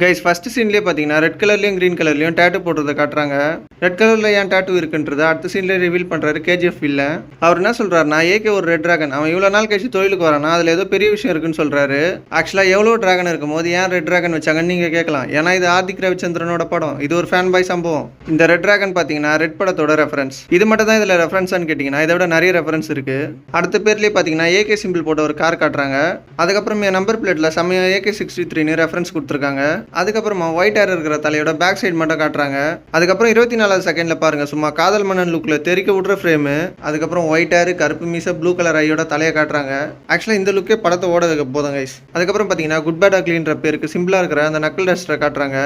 Guys first சீன்லேயே பார்த்தீங்கன்னா red கலர்லையும் green கலர்லையும் date போட்டுறதை காட்டுறாங்க. Red கலரில் ஏன் டேட்டு இருக்குன்றது அடுத்த சீன்லேயே ரிவீல் பண்ணுறாரு கேஜிஎஃப் இல்ல. அவர் என்ன சொல்கிறாருன்னா, ஏகே ஒரு ரெட் டிராகன், அவன் இவ்வளோ நாள் கழிச்சு தொழிலுக்கு வரானா, அதில் ஏதோ பெரிய விஷயம் இருக்குன்னு சொல்கிறாரு. ஆக்சுவலாக எவ்வளோ டிராகன் இருக்கும் போது ஏன் ரெட் டிராகன் வச்சாங்கன்னு நீங்கள் கேட்கலாம். ஏன்னா இது ஆர்த்திக் ரவிச்சந்திரனோட படம், இது ஒரு ஃபேன் பாய் சம்பவம். இந்த ரெட் டிராகன் பார்த்தீங்கன்னா ரெட் படத்தோட ரெஃபரன்ஸ். இது மட்டும் தான் இதில் ரெஃபரன்ஸான்னு கேட்டிங்கன்னா இதை விட நிறைய ரெஃபரன்ஸ் இருக்குது. அடுத்த பேர்லேயே பார்த்தீங்கன்னா ஏகே சிம்பிள் போட்ட ஒரு கார் காட்டுறாங்க. அதுக்கப்புறம் என் நம்பர் பிளேட்டில் செம்மையா AK63ன்னு ரெஃபரன்ஸ் கொடுத்துருக்காங்க. அதுக்கப்புறமா ஒயிட் ஹேர் இருக்கிற தலையோட பேக் சைடு மட்டும் காட்டுறாங்க. அதுக்கப்புறம் 24வது செகண்ட்ல பாருங்க, சும்மா காதல் மன்னன் லுக்ல தெறிக்க விடுற ஃப்ரேமு. அதுக்கப்புறம் ஒயிட் ஹேர், கருப்பு மீச, ப்ளூ கலர் ஐயோட தலையை காட்டுறாங்க. ஆக்சுவலா இந்த லுக்கே படத்தை ஓட போதும் கைஸ். அதுக்கப்புறம் பாத்தீங்கன்னா குட் பேட் அக்லின்ற பேருக்கு சிம்பிளா இருக்கிற அந்த நக்கல் டஸ்டரை காட்டுறாங்க.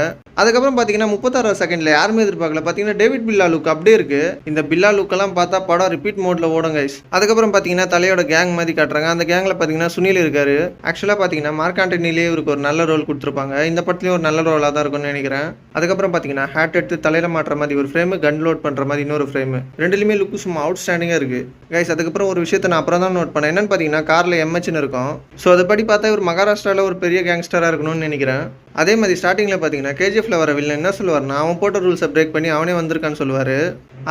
அதுக்கப்புறம் பாத்தீங்கன்னா 36வது செகண்ட்ல யாருமே எதிர்பார்க்கல, பாத்தீங்கன்னா டேவிட் பில்லா லுக் அப்படியே இருக்கு. இந்த பில்லா லுக் எல்லாம் பார்த்தா படம் ரிப்பீட் மோட்ல ஓடும் கைஸ். அதுக்கப்புறம் பாத்தீங்கன்னா தலையோட கேங் மாதிரி காட்டுறாங்க. அந்த கேங்ல பாத்தீங்கன்னா சுனில் இருக்காரு. ஆக்சுவலா பாத்தீங்கன்னா மார்க் ஆண்டனிலே இவருக்கு ஒரு நல்ல ரோல் கொடுத்துருப்பாங்க. இந்த படத்துலயும் ஒரு நல்ல ரோலாக தான் இருக்கும்னு நினைக்கிறேன். அதுக்கப்புறம் பார்த்தீங்கன்னா ஹேட் எடுத்து தலையில மாட்டுற மாதிரி ஒரு ஃப்ரேமு, கன் லோட் பண்ணுற மாதிரி இன்னொரு ஃப்ரேமு, ரெண்டுலையுமே லுக்கு சும்மா அவுட் ஸ்டாண்டிங்காக இருக்கு கைஸ். அதுக்கப்புறம் ஒரு விஷயத்தை நான் அப்புறம் தான் நோட் பண்ணேன். என்னன்னு பார்த்தீங்கன்னா காரில் MHன்னு இருக்கும். ஸோ அதைப்படி பார்த்தா இவர் மகாராஷ்டிராவில் ஒரு பெரிய கேங்ஸ்டராக இருக்கணும்னு நினைக்கிறேன். அதே மாதிரி ஸ்டார்டிங்கில் பார்த்தீங்கன்னா KGFல வர வில்லன் என்ன சொல்லுவார்னா, அவன் போட்ட ரூல்ஸை பிரேக் பண்ணி அவனே வந்திருக்கான்னு சொல்லுவார்.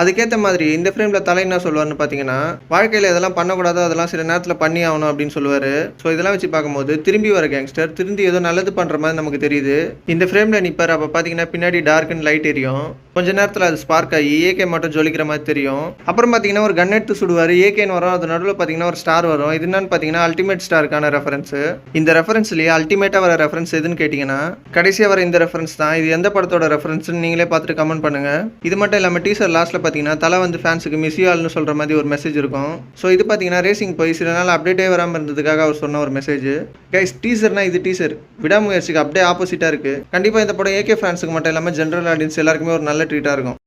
அதுக்கேற்ற மாதிரி இந்த ஃப்ரேமில் தலை என்ன சொல்லுவார்னு பார்த்தீங்கன்னா, வாழ்க்கையில் இதெல்லாம் பண்ணக்கூடாது, அதெல்லாம் சில நேரத்தில் பண்ணி ஆகணும் அப்படின்னு சொல்லுவார். ஸோ இதெல்லாம் வச்சு பார்க்கும்போது திரும்பி வர கேங்ஸ்டர் திரும்பி ஏதோ நல்லது பண்ணுற மாதிரி நமக்கு தெரியுது. இந்த ஃப்ரேமில் நிற்பார். அப்போ பார்த்தீங்கன்னா பின்னாடி டார்க் அண்ட் லைட் எரியும். கொஞ்ச நேரத்தில் அது ஸ்பார்க் ஆகி ஏகே மட்டும் ஜொலிக்கிற மாதிரி தெரியும். அப்புறம் பார்த்தீங்கன்னா ஒரு கன் எடுத்து சுடுவார், ஏகேன்னு வரும். அது நடுவில் பார்த்தீங்கன்னா ஒரு ஸ்டார் வரும். இது என்னன்னு பார்த்தீங்கன்னா அல்டிமேட் ஸ்டாருக்கான ரெஃபரன்ஸ். இந்த ரெஃபரன்ஸ்லேயே அல்டிமேட்டாக வர ரெஃபரன்ஸ் எதுன்னு கேட்டிங்கன்னா கடைசியாக வர இந்த ரெஃபரன்ஸ் தான். இது எந்த படத்தோட ரெஃபரன்ஸ்னு நீங்களே பார்த்துட்டு கமெண்ட் பண்ணுங்க. இது மட்டும் இல்லாமல் டீசர் லாஸ்ட்டில் பார்த்தீங்கன்னா தலை வந்து ஃபேன்ஸுக்கு மிஸ் யூ ஆல்னு சொல்கிற மாதிரி ஒரு மெசேஜ் இருக்கும். ஸோ இது பார்த்தீங்கன்னா ரேசிங் போய் சில நாள் அப்டேட்டே வராமல் இருந்ததுக்காக அவர் சொன்ன ஒரு மெசேஜ் கைஸ். டீசர்னா இது டீசர் விடாமுயற்சிக்கு அப்படியே ஆப்போசிட்டாக இருக்குது. கண்டிப்பாக இந்த படம் ஏகே ஃபேன்ஸுக்கு மட்டும் இல்லாமல் ஜென்ரல் ஆடியன்ஸ் எல்லாருக்குமே ஒரு நல்ல ட்ரீட்டாக இருக்கும்.